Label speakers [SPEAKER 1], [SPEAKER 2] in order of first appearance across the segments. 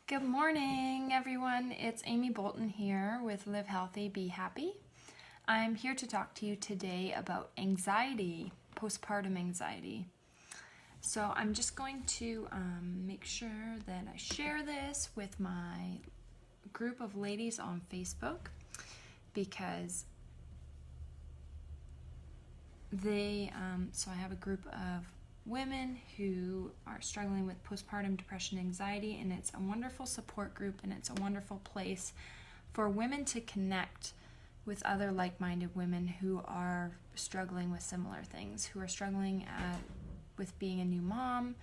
[SPEAKER 1] Good morning, everyone. It's Amy Bolton here with Live Healthy, Be Happy. I'm here to talk to you today about anxiety, postpartum anxiety. So I'm just going to make sure that I share this with my group of ladies on Facebook because so I have a group of women who are struggling with postpartum depression anxiety, and it's a wonderful support group, and it's a wonderful place for women to connect with other like-minded women who are struggling with similar things, who are struggling with being a new mom,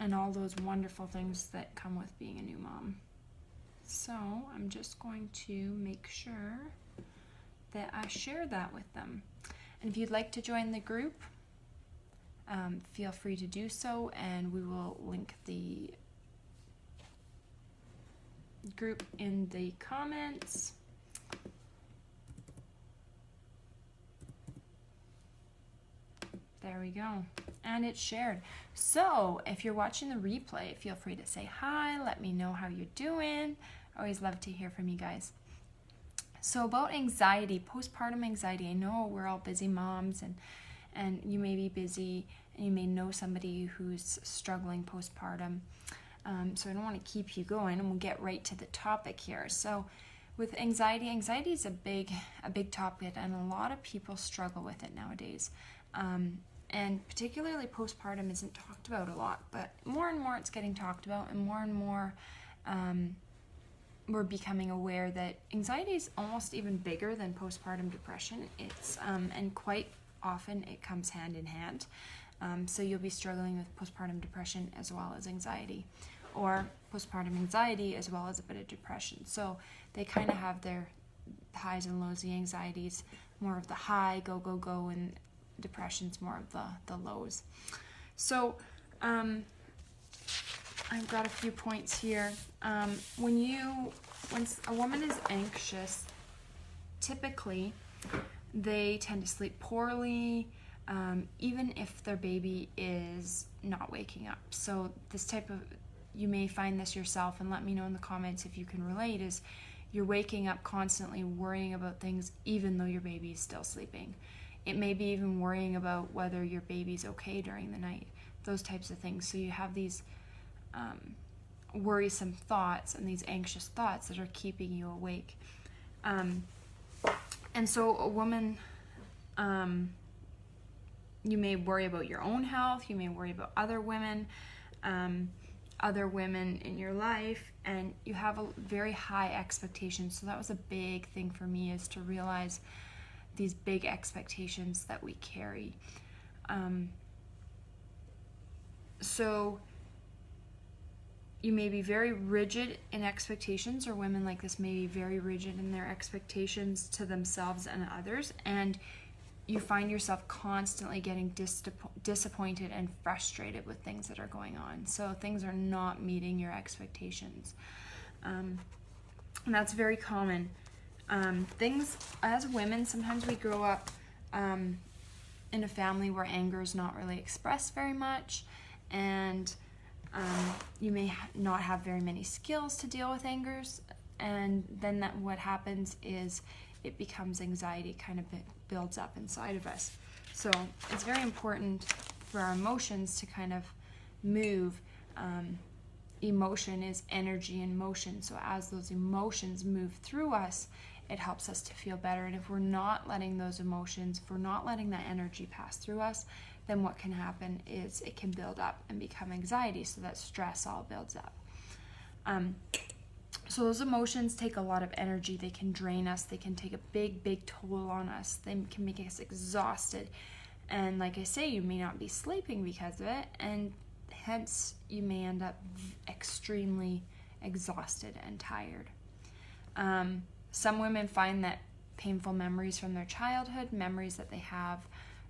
[SPEAKER 1] and all those wonderful things that come with being a new mom. So I'm just going to make sure that I share that with them. And if you'd like to join the group, feel free to do so, and we will link the group in the comments. There we go. And it's shared. So if you're watching the replay, feel free to say hi, let me know how you're doing. I always love to hear from you guys. So about anxiety, postpartum anxiety, I know we're all busy moms, and you may be busy, and you may know somebody who's struggling postpartum. So I don't want to keep you going, and we'll get right to the topic here. So with anxiety is a big topic, and a lot of people struggle with it nowadays. And particularly postpartum isn't talked about a lot, but more and more it's getting talked about, and more we're becoming aware that anxiety is almost even bigger than postpartum depression. It's and quite often it comes hand in hand. So you'll be struggling with postpartum depression as well as anxiety, or postpartum anxiety as well as a bit of depression. So they kind of have their highs and lows. The anxiety's more of the high, go, and depression's more of the lows. So I've got a few points here. When a woman is anxious, typically they tend to sleep poorly, even if their baby is not waking up. So you may find this yourself, and let me know in the comments if you can relate, is you're waking up constantly worrying about things even though your baby is still sleeping. It may be even worrying about whether your baby's okay during the night, those types of things. So you have these worrisome thoughts and these anxious thoughts that are keeping you awake. And so a woman, you may worry about your own health, you may worry about other women in your life, and you have a very high expectation. So that was a big thing for me, is to realize these big expectations that we carry. So you may be very rigid in expectations, or women like this may be very rigid in their expectations to themselves and others, and you find yourself constantly getting disappointed and frustrated with things that are going on. So things are not meeting your expectations. And that's very common. Things, as women, sometimes we grow up in a family where anger is not really expressed very much, and you may not have very many skills to deal with angers, and then what happens is it becomes anxiety, kind of builds up inside of us. So it's very important for our emotions to kind of move. Emotion is energy in motion, so as those emotions move through us, it helps us to feel better. And if we're not letting those emotions, if we're not letting that energy pass through us, then what can happen is it can build up and become anxiety, so that stress all builds up. So those emotions take a lot of energy. They can drain us. They can take a big toll on us. They can make us exhausted. And like I say, you may not be sleeping because of it, and hence you may end up extremely exhausted and tired. Some women find that painful memories from their childhood, memories that they have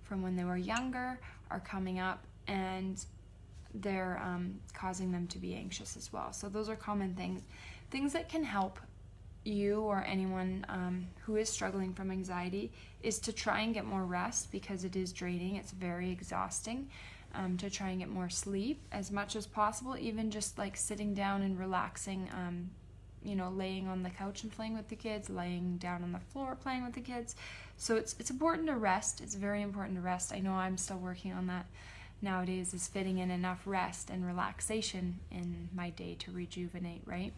[SPEAKER 1] from when they were younger, are coming up, and they're causing them to be anxious as well. So those are common things that can help you or anyone who is struggling from anxiety, is to try and get more rest, because it is draining, it's very exhausting. to try and get more sleep as much as possible, even just like sitting down and relaxing, laying on the couch and playing with the kids, laying down on the floor playing with the kids. So it's important to rest. It's very important to rest. I know I'm still working on that nowadays, is fitting in enough rest and relaxation in my day to rejuvenate, right?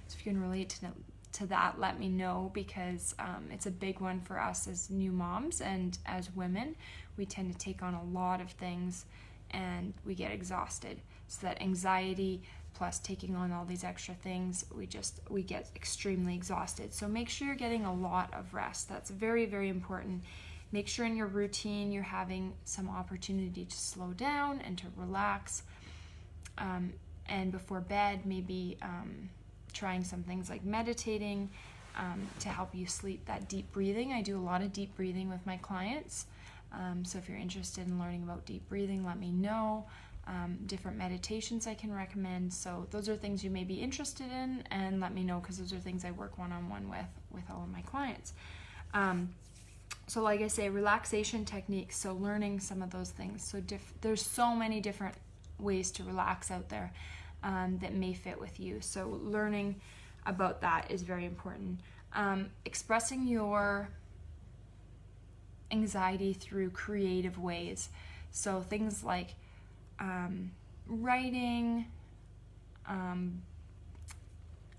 [SPEAKER 1] So if you can relate to that, let me know, because it's a big one for us as new moms, and as women we tend to take on a lot of things and we get exhausted. So that anxiety plus taking on all these extra things, we get extremely exhausted. So make sure you're getting a lot of rest. That's very, very important. Make sure in your routine you're having some opportunity to slow down and to relax. And before bed, maybe trying some things like meditating to help you sleep. That deep breathing, I do a lot of deep breathing with my clients. So if you're interested in learning about deep breathing, let me know. Different meditations I can recommend. So those are things you may be interested in, and let me know, because those are things I work one-on-one with all of my clients. So like I say, relaxation techniques, so learning some of those things. So there's so many different ways to relax out there that may fit with you. So learning about that is very important. Expressing your anxiety through creative ways. So things like writing,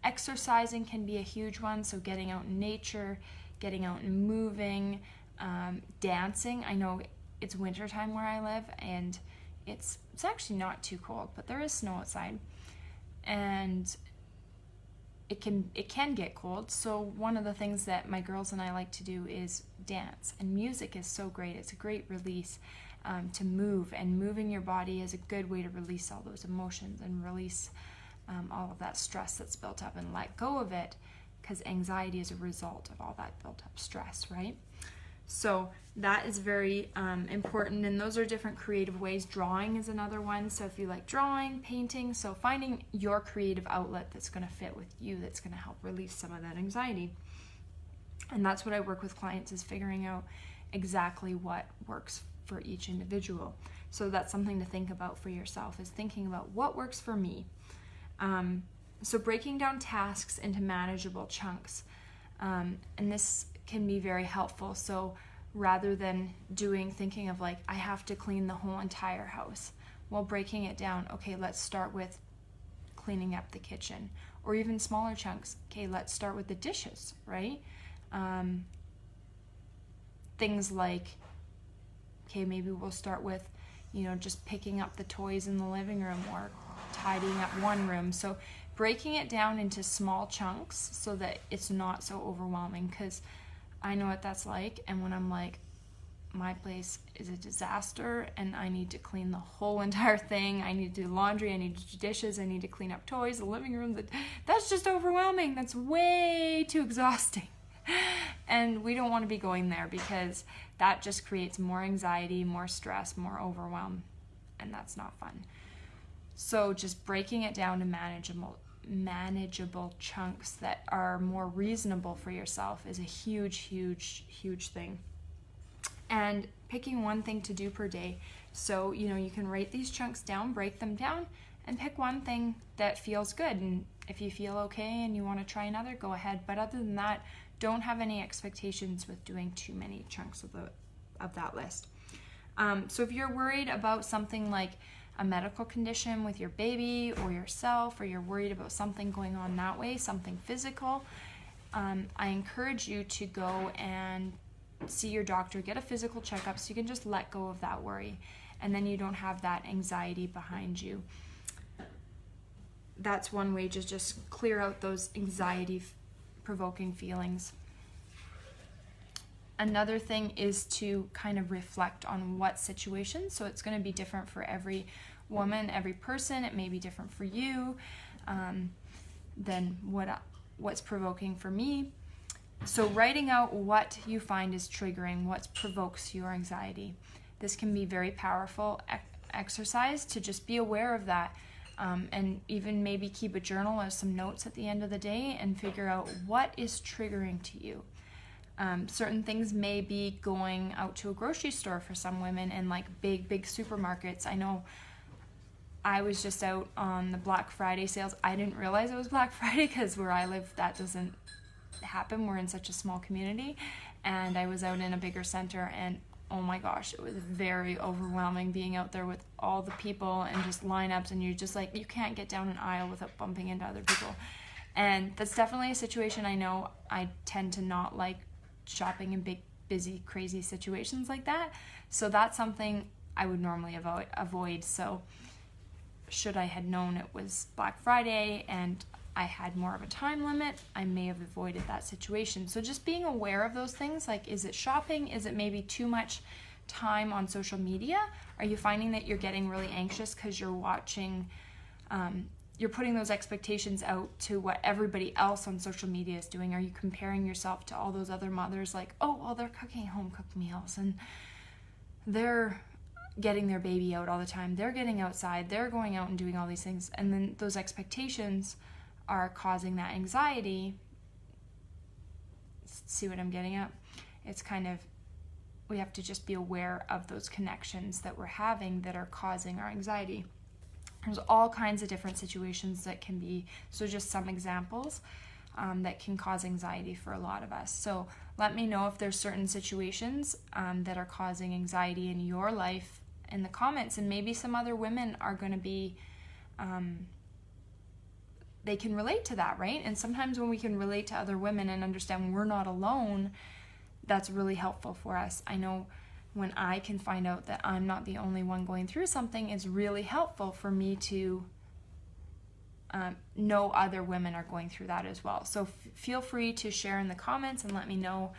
[SPEAKER 1] exercising can be a huge one. So getting out in nature, getting out and moving, dancing. I know it's wintertime where I live, and it's actually not too cold, but there is snow outside, and it can get cold. So one of the things that my girls and I like to do is dance, and music is so great. It's a great release to move, and moving your body is a good way to release all those emotions and release all of that stress that's built up, and let go of it, because anxiety is a result of all that built up stress, right? So that is very important, and those are different creative ways. Drawing is another one. So if you like drawing, painting, so finding your creative outlet that's going to fit with you, that's going to help release some of that anxiety. And that's what I work with clients, is figuring out exactly what works for each individual. So that's something to think about for yourself, is thinking about what works for me. So breaking down tasks into manageable chunks, and this can be very helpful. So rather than thinking of like, I have to clean the whole entire house, well, breaking it down, okay, let's start with cleaning up the kitchen, or even smaller chunks. Okay, let's start with the dishes, right? Things like, okay, maybe we'll start with, just picking up the toys in the living room, or tidying up one room. So breaking it down into small chunks so that it's not so overwhelming, because I know what that's like. And when I'm like, my place is a disaster and I need to clean the whole entire thing, I need to do laundry, I need to do dishes, I need to clean up toys, the living room, that's just overwhelming. That's way too exhausting. And we don't want to be going there, because that just creates more anxiety, more stress, more overwhelm, and that's not fun. So just breaking it down to manageable chunks that are more reasonable for yourself is a huge, huge, huge thing. And picking one thing to do per day. So, you can write these chunks down, break them down, and pick one thing that feels good. And if you feel okay and you want to try another, go ahead. But other than that, don't have any expectations with doing too many chunks of that list. So if you're worried about something like a medical condition with your baby or yourself, or you're worried about something going on that way, something physical, I encourage you to go and see your doctor, get a physical checkup, so you can just let go of that worry, and then you don't have that anxiety behind you. That's one way to just clear out those anxiety-provoking feelings. Another thing is to kind of reflect on what situation. So it's going to be different for every woman, every person. It may be different for you than what's provoking for me. So writing out what you find is triggering, what provokes your anxiety. This can be very powerful exercise to just be aware of that, and even maybe keep a journal or some notes at the end of the day and figure out what is triggering to you. Certain things may be going out to a grocery store for some women, and like big supermarkets. I know I was just out on the Black Friday sales. I didn't realize it was Black Friday because where I live, that doesn't happen. We're in such a small community. And I was out in a bigger center, and oh my gosh, it was very overwhelming being out there with all the people and just lineups, and you're just like, you can't get down an aisle without bumping into other people. And that's definitely a situation I know I tend to not like shopping in big, busy, crazy situations like that. So that's something I would normally avoid. So should I had known it was Black Friday and I had more of a time limit, I may have avoided that situation. So just being aware of those things, like, is it shopping? Is it maybe too much time on social media? Are you finding that you're getting really anxious because you're watching, you're putting those expectations out to what everybody else on social media is doing? Are you comparing yourself to all those other mothers, like, oh, well, they're cooking home-cooked meals and they're getting their baby out all the time, they're getting outside, they're going out and doing all these things, and then those expectations are causing that anxiety. See what I'm getting at? It's kind of, we have to just be aware of those connections that we're having that are causing our anxiety. There's all kinds of different situations that can be, so just some examples that can cause anxiety for a lot of us. So let me know if there's certain situations that are causing anxiety in your life in the comments, and maybe some other women are going to be, they can relate to that, right? And sometimes when we can relate to other women and understand we're not alone, that's really helpful for us. I know when I can find out that I'm not the only one going through something, it's really helpful for me to know other women are going through that as well. So feel free to share in the comments and let me know,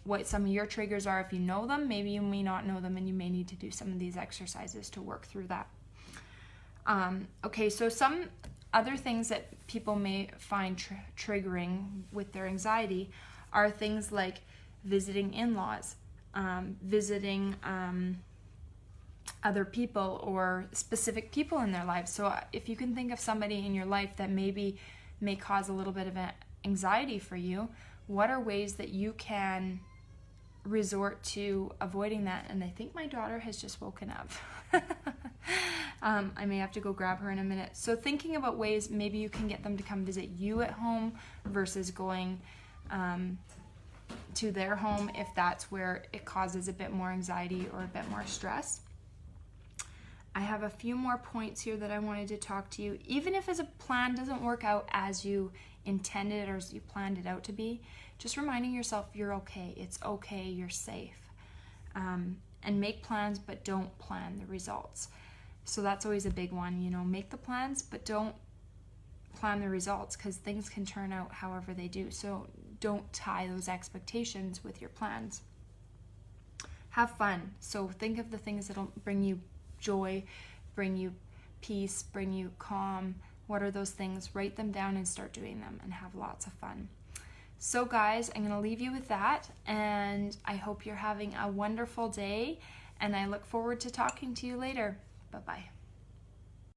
[SPEAKER 1] what some of your triggers are. If you know them, maybe you may not know them, and you may need to do some of these exercises to work through that. Okay, so some other things that people may find triggering with their anxiety are things like visiting in-laws, visiting other people or specific people in their lives. So if you can think of somebody in your life that maybe may cause a little bit of anxiety for you, what are ways that you can resort to avoiding that? And I think my daughter has just woken up. I may have to go grab her in a minute. So thinking about ways maybe you can get them to come visit you at home versus going to their home if that's where it causes a bit more anxiety or a bit more stress. I have a few more points here that I wanted to talk to you. Even if a plan doesn't work out as you intended or as you planned it out to be, just reminding yourself you're okay. It's okay, you're safe. And make plans, but don't plan the results. So that's always a big one, make the plans, but don't plan the results, because things can turn out however they do. So don't tie those expectations with your plans. Have fun. So think of the things that'll bring you joy, bring you peace, bring you calm. What are those things? Write them down and start doing them, and have lots of fun. So guys, I'm going to leave you with that, and I hope you're having a wonderful day, and I look forward to talking to you later. Bye-bye.